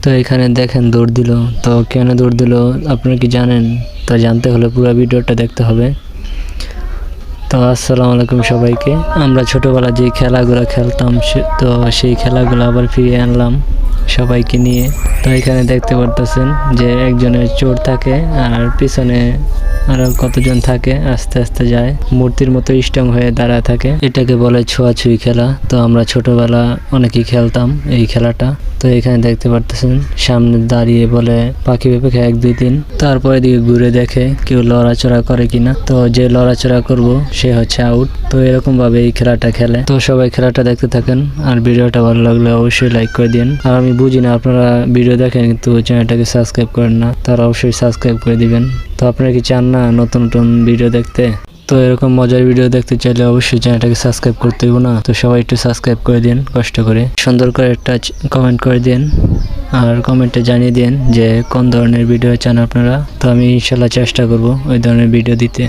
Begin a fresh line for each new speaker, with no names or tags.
তো এখানে দেখেন দৌড় দিল। তো কেন দৌড় দিল আপনারা কি জানেন? তা জানতে হলে পুরো ভিডিওটা দেখতে হবে। তো আসসালামু আলাইকুম সবাইকে। আমরা ছোটবেলা যে খেলাগুলো খেলতাম তো সেই খেলাগুলো আবার ফিরিয়ে আনলাম সবাইকে নিয়ে। তো এখানে দেখতে পারতেছেন যে একজনের চোর থাকে আর পিছনে আরো কতজন থাকে, আস্তে আস্তে যায়, মূর্তির মতো স্ট্রং হয়ে দাঁড়ায় থাকে। এটাকে বলে ছোঁয়াছুঁই খেলা। তো আমরা ছোটবেলা অনেকেই খেলতাম এই খেলাটা। তো এখানে দেখতে পারতেছেন সামনে দাঁড়িয়ে বলে পাখি পেঁপে 1 2 3। তারপরে দিকে ঘুরে দেখে কেউ লড়াচড়া করে কিনা। তো যে লড়াচড়া করব সে হচ্ছে আউট। তো এরকম ভাবে এই খেলাটা খেলে। তো সবাই খেলাটা দেখতে থাকেন আর ভিডিওটা ভালো লাগলে অবশ্যই লাইক করে দিন। আর আমি বুঝি না আপনারা ভিডিও দেখেন কিন্তু চ্যানেলটাকে সাবস্ক্রাইব করেন না, তারা অবশ্যই সাবস্ক্রাইব করে দিবেন। তো আপনারা কি চান না নতুন নতুন ভিডিও দেখতে? তো এরকম মজার ভিডিও দেখতে চাইলে অবশ্যই চ্যানেলটাকে সাবস্ক্রাইব করতে হবে না? তো সবাই একটু সাবস্ক্রাইব করে দিন কষ্ট করে, সুন্দর করে একটা কমেন্ট করে দিন আর কমেন্টে জানিয়ে দিন যে কোন ধরনের ভিডিও চান আপনারা। তো আমি ইনশাল্লাহ চেষ্টা করব ওই ধরনের ভিডিও দিতে।